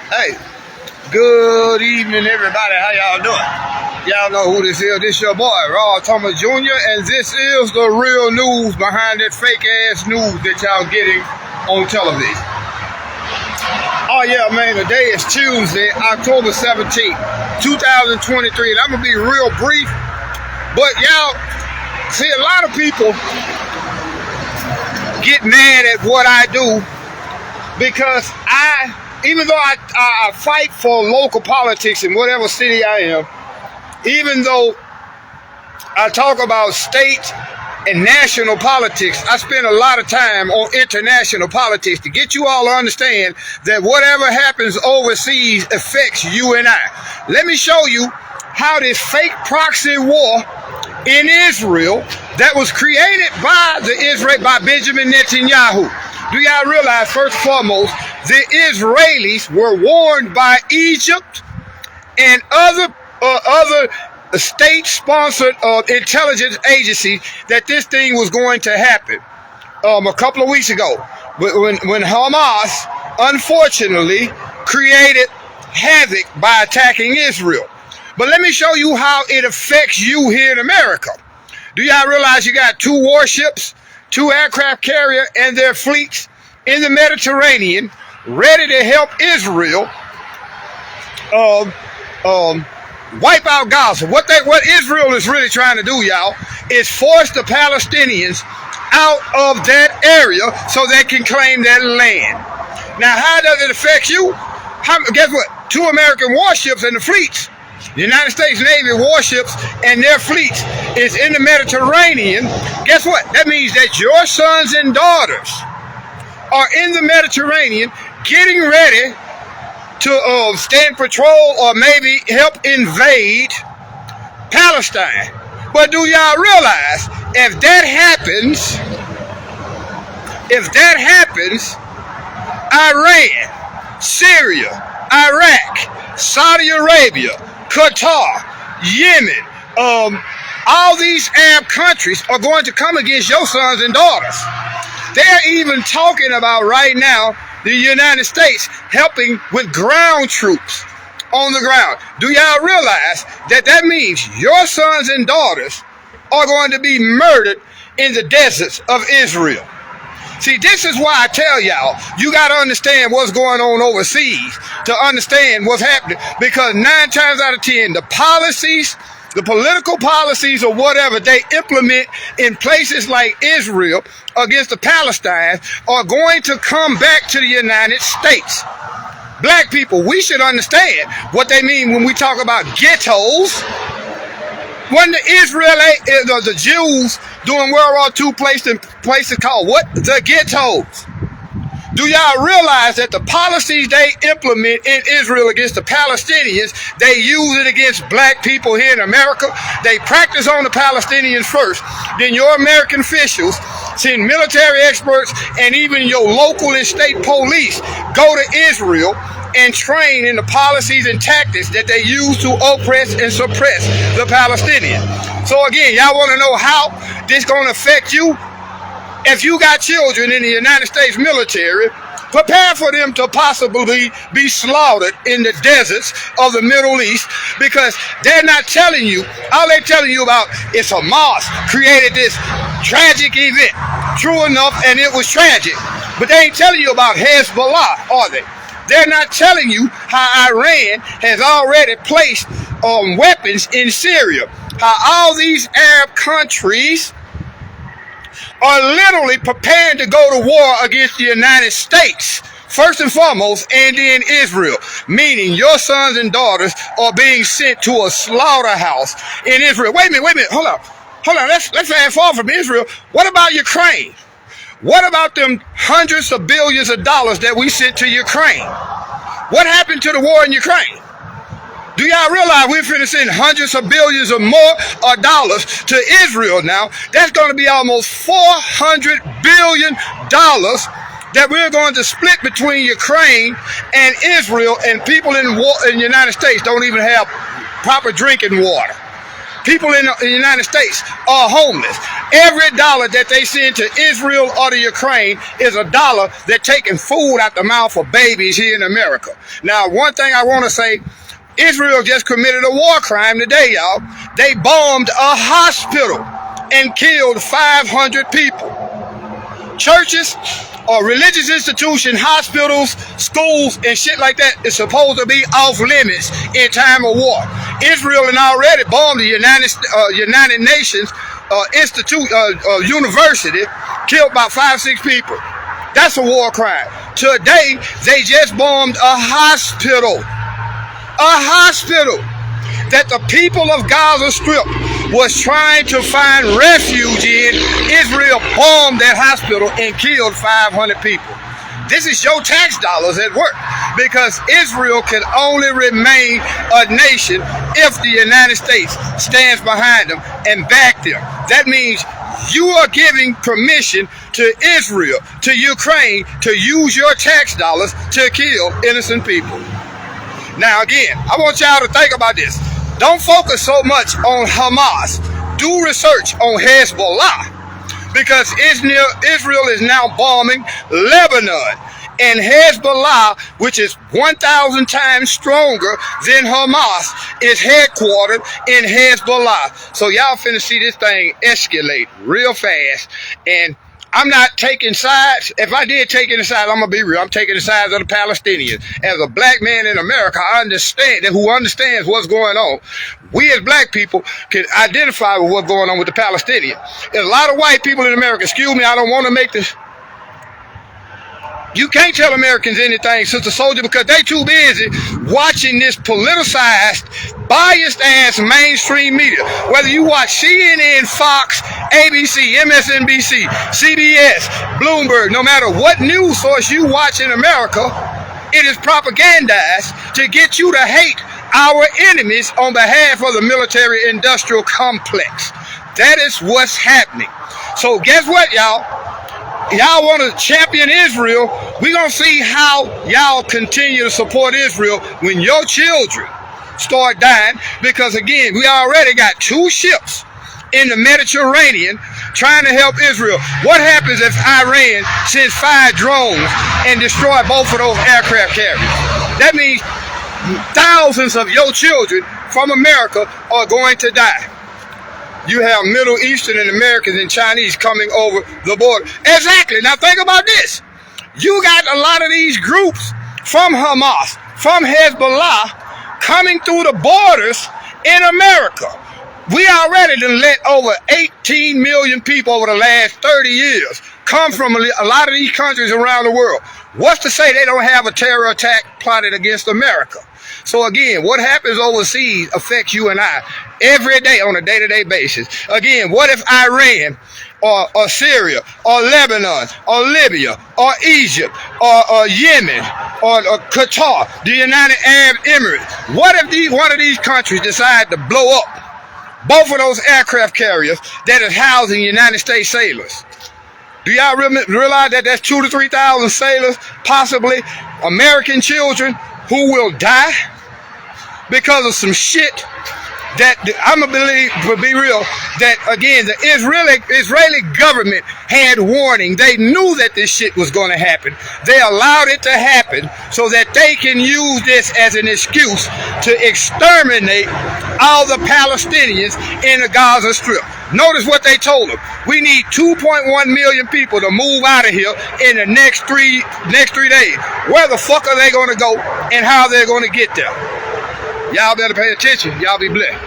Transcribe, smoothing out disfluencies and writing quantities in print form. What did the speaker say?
Hey, good evening, everybody. How y'all doing? Y'all know who this is. This your boy, rayzhonte Jr., and this is the real news behind that fake-ass news that y'all getting on television. Oh, yeah, man, today is Tuesday, October 17th, 2023, and I'm going to be real brief, but y'all, see, a lot of people get mad at what I do because even though I fight for local politics in whatever city I am, even though I talk about state and national politics, I spend a lot of time on international politics to get you all to understand that whatever happens overseas affects you and I. Let me show you how this fake proxy war in Israel that was created by Benjamin Netanyahu. Do y'all realize, first and foremost, the Israelis were warned by Egypt and other state-sponsored intelligence agencies that this thing was going to happen a couple of weeks ago when Hamas, unfortunately, created havoc by attacking Israel. But let me show you how it affects you here in America. Do y'all realize you got 2 warships, 2 aircraft carriers, and their fleets in the Mediterranean ready to help Israel wipe out Gaza? What Israel is really trying to do, y'all, is force the Palestinians out of that area so they can claim that land. Now, how does it affect you? Guess what? 2 American warships and the fleets, the United States Navy warships and their fleets is in the Mediterranean. Guess what? That means that your sons and daughters are in the Mediterranean getting ready to stand patrol or maybe help invade Palestine. But do y'all realize if that happens, Iran, Syria, Iraq, Saudi Arabia, Qatar, Yemen, all these Arab countries are going to come against your sons and daughters. They're even talking about right now the United States helping with ground troops on the ground. Do y'all realize that means your sons and daughters are going to be murdered in the deserts of Israel? See, this is why I tell y'all, you got to understand what's going on overseas to understand what's happening. Because 9 times out of 10, the policies, the political policies or whatever they implement in places like Israel against the Palestinians are going to come back to the United States. Black people, we should understand what they mean when we talk about ghettos. When the Jews during World War II placed in places called what? The ghettos. Do y'all realize that the policies they implement in Israel against the Palestinians, they use it against black people here in America? They practice on the Palestinians first. Then your American officials send military experts and even your local and state police go to Israel and train in the policies and tactics that they use to oppress and suppress the Palestinians. So again, y'all want to know how this going to affect you? If you got children in the United States military, prepare for them to possibly be slaughtered in the deserts of the Middle East, because they're not telling you, all they're telling you about is Hamas created this tragic event. True enough, and it was tragic. But they ain't telling you about Hezbollah, are they? They're not telling you how Iran has already placed weapons in Syria. How all these Arab countries are literally preparing to go to war against the United States, first and foremost, and then Israel. Meaning your sons and daughters are being sent to a slaughterhouse in Israel. Wait a minute, hold on. Let's fast forward from Israel. What about Ukraine? What about them hundreds of billions of dollars that we sent to Ukraine? What happened to the war in Ukraine? Do y'all realize we're finna send hundreds of billions or more dollars to Israel now? That's going to be almost $400 billion that we're going to split between Ukraine and Israel, and people in the United States don't even have proper drinking water. People in the United States are homeless. Every dollar that they send to Israel or to Ukraine is a dollar they're taking food out the mouth of babies here in America. Now, one thing I want to say, Israel just committed a war crime today, y'all. They bombed a hospital and killed 500 people. Churches or religious institutions, hospitals, schools, and shit like that is supposed to be off limits in time of war. Israel had already bombed the United Nations university, killed about 5-6 people. That's a war crime. Today, they just bombed a hospital. A hospital that the people of Gaza Strip was trying to find refuge in. Israel bombed that hospital and killed 500 people. This is your tax dollars at work, because Israel can only remain a nation if the United States stands behind them and back them. That means you are giving permission to Israel, to Ukraine, to use your tax dollars to kill innocent people. Now again, I want y'all to think about this. Don't focus so much on Hamas. Do research on Hezbollah, because Israel is now bombing Lebanon. And Hezbollah, which is 1,000 times stronger than Hamas, is headquartered in Hezbollah. So y'all finna see this thing escalate real fast. And I'm not taking sides. If I did take any sides, I'm going to be real. I'm taking the sides of the Palestinians. As a black man in America, I understand, who understands what's going on. We as black people can identify with what's going on with the Palestinians. There's a lot of white people in America. Excuse me, I don't want to make this. You can't tell Americans anything, Sister Soldier, because they too busy watching this politicized, biased-ass mainstream media. Whether you watch CNN, Fox, ABC, MSNBC, CBS, Bloomberg, no matter what news source you watch in America, it is propagandized to get you to hate our enemies on behalf of the military-industrial complex. That is what's happening. So guess what, y'all? Y'all want to champion Israel. We're going to see how y'all continue to support Israel when your children start dying. Because again, we already got 2 ships in the Mediterranean trying to help Israel. What happens if Iran sends 5 drones and destroy both of those aircraft carriers? That means thousands of your children from America are going to die. You have Middle Eastern and Americans and Chinese coming over the border. Exactly. Now think about this. You got a lot of these groups from Hamas, from Hezbollah, coming through the borders in America. We already done let over 18 million people over the last 30 years come from a lot of these countries around the world. What's to say they don't have a terror attack plotted against America? So again, what happens overseas affects you and I every day on a day-to-day basis. Again, what if Iran or Syria or Lebanon or Libya or Egypt or Yemen or Qatar, the United Arab Emirates, what if one of these countries decide to blow up both of those aircraft carriers that is housing United States sailors? Do y'all realize that that's 2,000 to 3,000 sailors, possibly American children, who will die because of some shit that I'm going to believe, to be real, that again, the Israeli government had warning. They knew that this shit was going to happen. They allowed it to happen so that they can use this as an excuse to exterminate all the Palestinians in the Gaza Strip. Notice what they told them. We need 2.1 million people to move out of here in the next three days. Where the fuck are they going to go and how they're going to get there? Y'all better pay attention. Y'all be blessed.